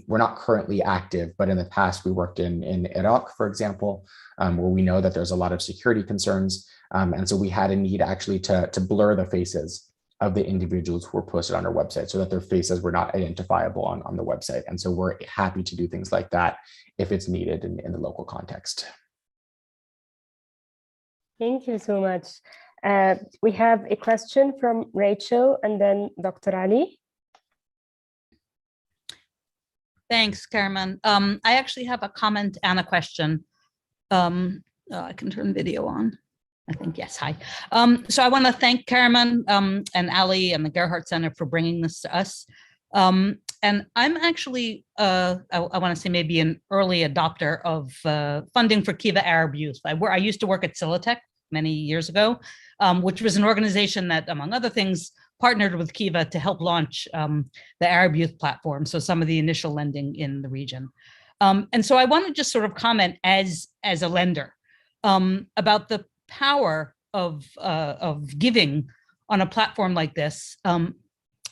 We're not currently active, but in the past we worked in Iraq, for example, where we know that there's a lot of security concerns. And so we had a need actually to blur the faces of the individuals who were posted on our website so that their faces were not identifiable on the website. And so we're happy to do things like that if it's needed in the local context. Thank you so much. We have a question from Rachel and then Dr. Ali. Thanks, Karaman. I actually have a comment and a question. I can turn video on. I think, yes, hi. So I want to thank Karaman and Ali and the Gerhardt Center for bringing this to us. And I'm actually, I want to say maybe an early adopter of funding for Kiva Arab Youth. I used to work at Silitech many years ago, which was an organization that, among other things, partnered with Kiva to help launch the Arab Youth platform. So some of the initial lending in the region. And so I want to just sort of comment as a lender about the power of giving on a platform like this,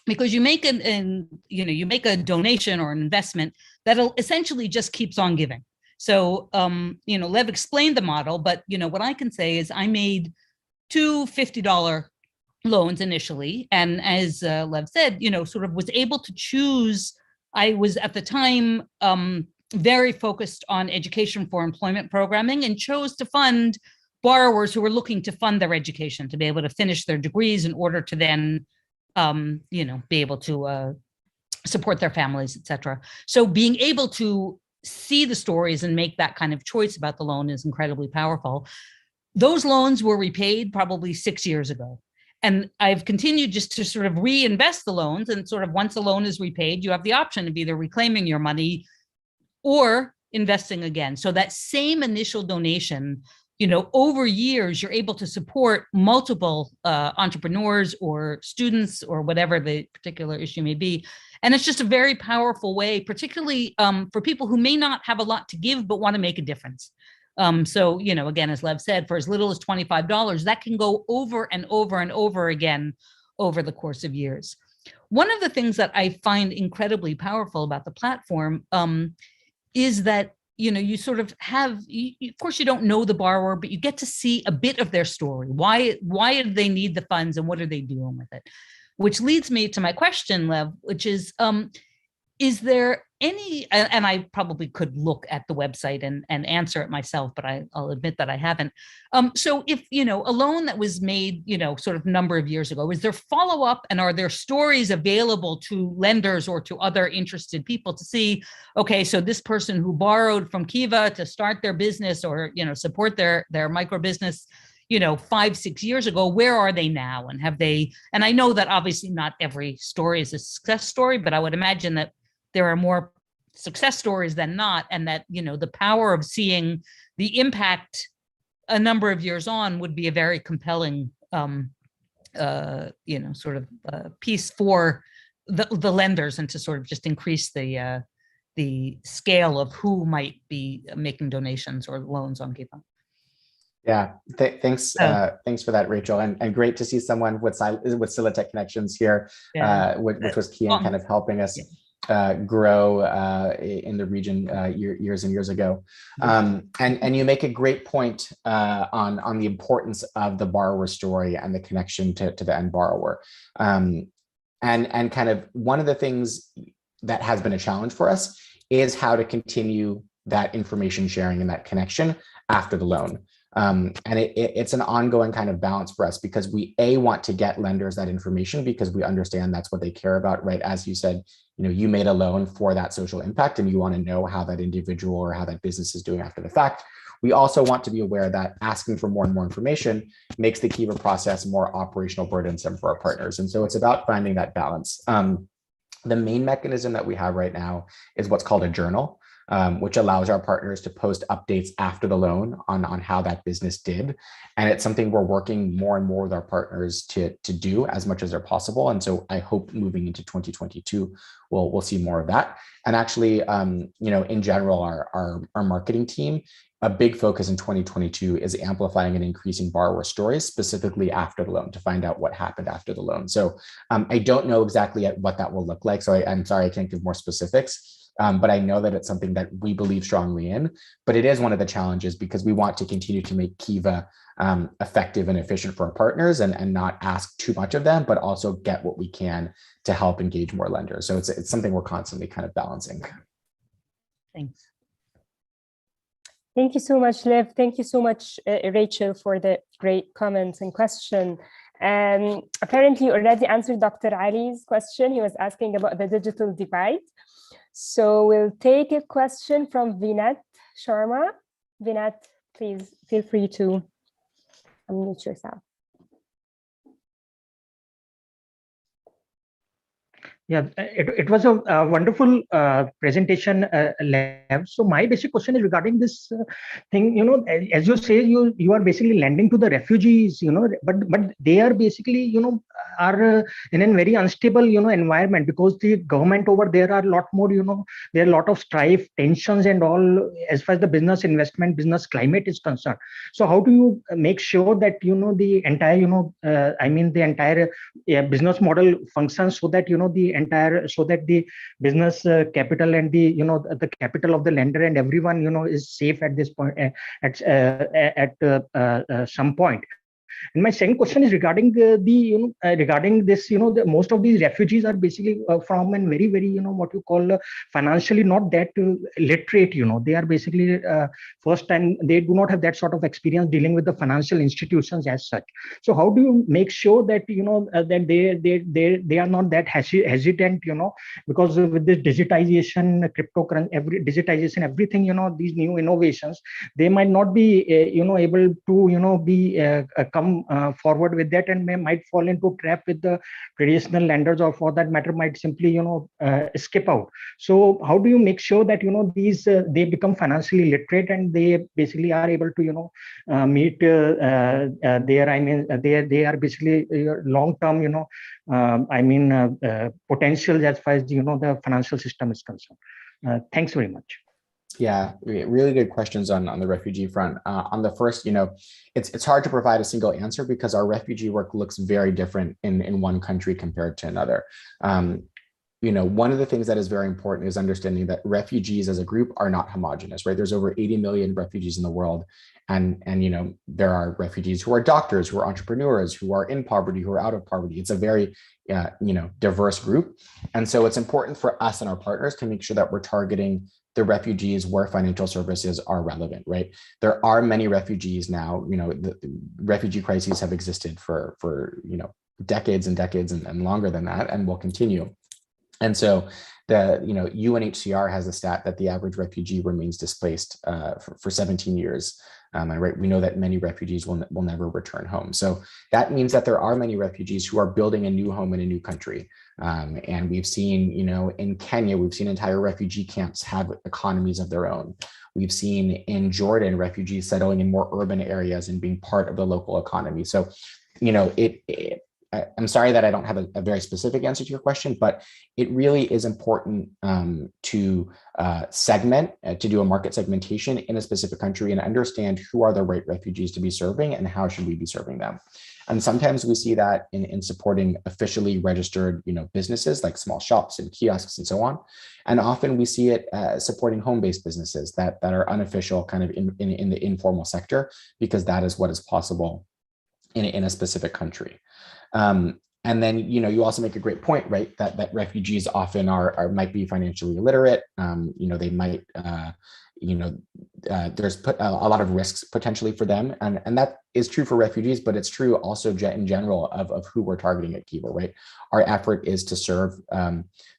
because you make you make a donation or an investment that'll essentially just keeps on giving. So Lev explained the model, but what I can say is I made two $50 loans initially, and as Lev said, sort of was able to choose. I was at the time very focused on education for employment programming and chose to fund borrowers who were looking to fund their education to be able to finish their degrees in order to then, be able to support their families, et cetera. So being able to see the stories and make that kind of choice about the loan is incredibly powerful. Those loans were repaid probably 6 years ago. And I've continued just to sort of reinvest the loans, and sort of once a loan is repaid, you have the option of either reclaiming your money or investing again. So that same initial donation, over years, you're able to support multiple entrepreneurs or students or whatever the particular issue may be. And it's just a very powerful way, particularly for people who may not have a lot to give, but want to make a difference. So, again, as Lev said, for as little as $25, that can go over and over and over again over the course of years. One of the things that I find incredibly powerful about the platform is that you sort of have, of course, you don't know the borrower, but you get to see a bit of their story. Why do they need the funds and what are they doing with it? Which leads me to my question, Lev, which is there any, and I probably could look at the website and answer it myself, but I'll admit that I haven't. So if, a loan that was made, sort of number of years ago, is there follow-up and are there stories available to lenders or to other interested people to see, okay, so this person who borrowed from Kiva to start their business or, support their micro business, 5-6 years ago, where are they now? And have they, and I know that obviously not every story is a success story, but I would imagine that there are more success stories than not, and that, the power of seeing the impact a number of years on would be a very compelling, sort of piece for the lenders, and to sort of just increase the scale of who might be making donations or loans on Kiva. Yeah, thanks for that, Rachel, and great to see someone with Silitech connections here, which was key in kind of helping us grow in the region years and years ago. And you make a great point on the importance of the borrower story and the connection to the end borrower. And kind of one of the things that has been a challenge for us is how to continue that information sharing and that connection after the loan. And it's an ongoing kind of balance for us, because we want to get lenders that information because we understand that's what they care about, right? As you said, you made a loan for that social impact and you want to know how that individual or how that business is doing after the fact. We also want to be aware that asking for more and more information makes the Kiva process more operational burdensome for our partners. And so it's about finding that balance. The main mechanism that we have right now is what's called a journal, which allows our partners to post updates after the loan on how that business did. And it's something we're working more and more with our partners to do as much as they're possible. And so I hope moving into 2022, we'll see more of that. And actually, in general, our marketing team, a big focus in 2022 is amplifying and increasing borrower stories, specifically after the loan, to find out what happened after the loan. So I don't know exactly what that will look like. So I'm sorry, I can't give more specifics. But I know that it's something that we believe strongly in, but it is one of the challenges because we want to continue to make Kiva effective and efficient for our partners and not ask too much of them, but also get what we can to help engage more lenders. So it's something we're constantly kind of balancing. Thanks. Thank you so much, Lev. Thank you so much, Rachel, for the great comments and question. Apparently, you already answered Dr. Ali's question. He was asking about the digital divide. So we'll take a question from Vinat Sharma. Vinat, please feel free to unmute yourself. Yeah, it was a wonderful presentation, Lev. So my basic question is regarding this thing. As you say, you are basically lending to the refugees. But they are basically are in a very unstable environment, because the government over there are a lot more. There are a lot of strife, tensions, and all as far as the business investment, business climate is concerned. So how do you make sure that the entire the entire business model functions so that the business capital and the capital of the lender and everyone is safe at this point at some point. And my second question is regarding regarding this, most of these refugees are basically from a very, very, what you call financially not that literate, they are basically first time, they do not have that sort of experience dealing with the financial institutions as such. So how do you make sure that, that they are not that hesitant, because with this digitization, cryptocurrency, everything, these new innovations, they might not be, able to, be come forward with that, and might fall into trap with the traditional lenders, or for that matter might simply skip out. So how do you make sure that these they become financially literate, and they basically are able to meet they are basically long term potentials as far as the financial system is concerned? Thanks very much. Yeah, really good questions on the refugee front. On the first, it's hard to provide a single answer because our refugee work looks very different in one country compared to another. One of the things that is very important is understanding that refugees as a group are not homogenous, right? There's over 80 million refugees in the world. And there are refugees who are doctors, who are entrepreneurs, who are in poverty, who are out of poverty. It's a very, diverse group. And so it's important for us and our partners to make sure that we're targeting the refugees where financial services are relevant, right? There are many refugees now, the refugee crises have existed for decades and decades and longer than that, and will continue. And so the UNHCR has a stat that the average refugee remains displaced for 17 years. Right, we know that many refugees will never return home. So that means that there are many refugees who are building a new home in a new country. And we've seen, in Kenya, we've seen entire refugee camps have economies of their own. We've seen in Jordan, refugees settling in more urban areas and being part of the local economy. So, I'm sorry that I don't have a very specific answer to your question, but it really is important to segment, to do a market segmentation in a specific country and understand who are the right refugees to be serving and how should we be serving them. And sometimes we see that in supporting officially registered, businesses like small shops and kiosks and so on. And often we see it supporting home-based businesses that are unofficial, kind of in the informal sector, because that is what is possible in a specific country. And then, you also make a great point, right? That refugees often might be financially illiterate. They might, there's a lot of risks potentially for them. And that is true for refugees, but it's true also in general of who we're targeting at Kiva, right? Our effort is to serve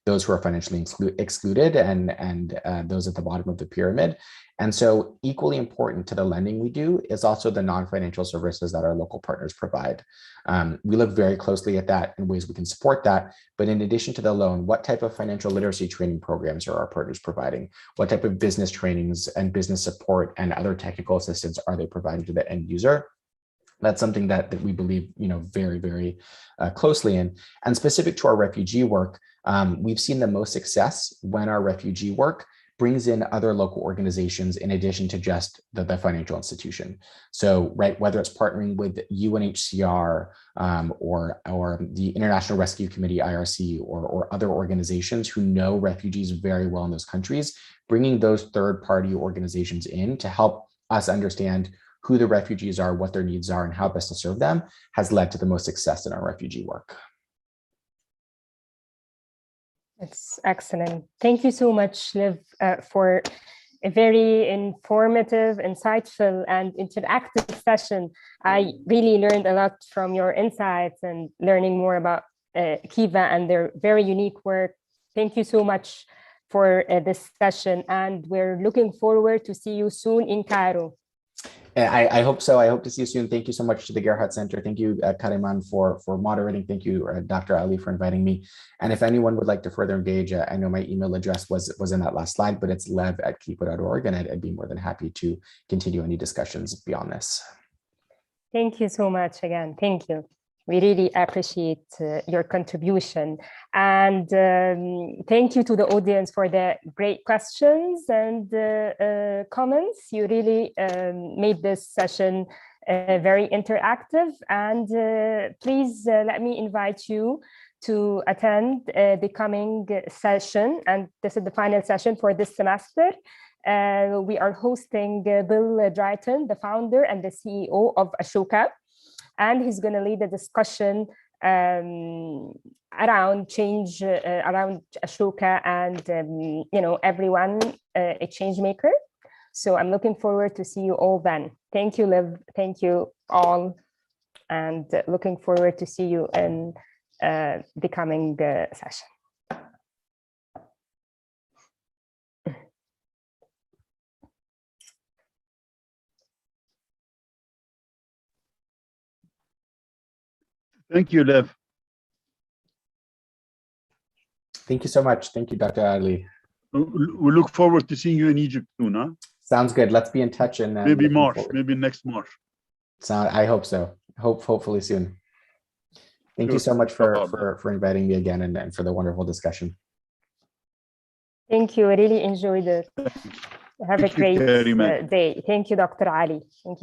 those who are financially excluded and those at the bottom of the pyramid. And so equally important to the lending we do is also the non-financial services that our local partners provide. We look very closely at that and ways we can support that. But in addition to the loan, what type of financial literacy training programs are our partners providing? What type of business trainings and business support and other technical assistance are they providing to the end user? That's something that we believe, very, very closely in. And specific to our refugee work, we've seen the most success when our refugee work brings in other local organizations in addition to just the financial institution. So, right, whether it's partnering with UNHCR or the International Rescue Committee, IRC, or other organizations who know refugees very well in those countries, bringing those third-party organizations in to help us understand who the refugees are, what their needs are, and how best to serve them has led to the most success in our refugee work. It's excellent. Thank you so much, Lev, for a very informative, insightful, and interactive session. I really learned a lot from your insights and learning more about Kiva and their very unique work. Thank you so much for this session, and we're looking forward to see you soon in Cairo. I hope so. I hope to see you soon. Thank you so much to the Gerhardt Center. Thank you, Kariman, for moderating. Thank you, Dr. Ali, for inviting me. And if anyone would like to further engage, I know my email address was in that last slide, but it's lev@kiva.org, and I'd be more than happy to continue any discussions beyond this. Thank you so much again. Thank you. We really appreciate your contribution. And thank you to the audience for the great questions and comments. You really made this session very interactive. And please let me invite you to attend the coming session. And this is the final session for this semester. We are hosting Bill Drayton, the founder and the CEO of Ashoka. And he's going to lead a discussion around change, around Ashoka and, everyone, a change maker. So I'm looking forward to see you all then. Thank you, Liv. Thank you all. And looking forward to see you in the coming session. Thank you, Lev. Thank you so much. Thank you, Dr. Ali. We look forward to seeing you in Egypt soon, huh? Sounds good. Let's be in touch and Maybe March, maybe next March. I hope so. Hopefully soon. Thank you so much for inviting me again and for the wonderful discussion. Thank you. I really enjoyed it. Have a great day. Thank you, Dr. Ali. Thank you.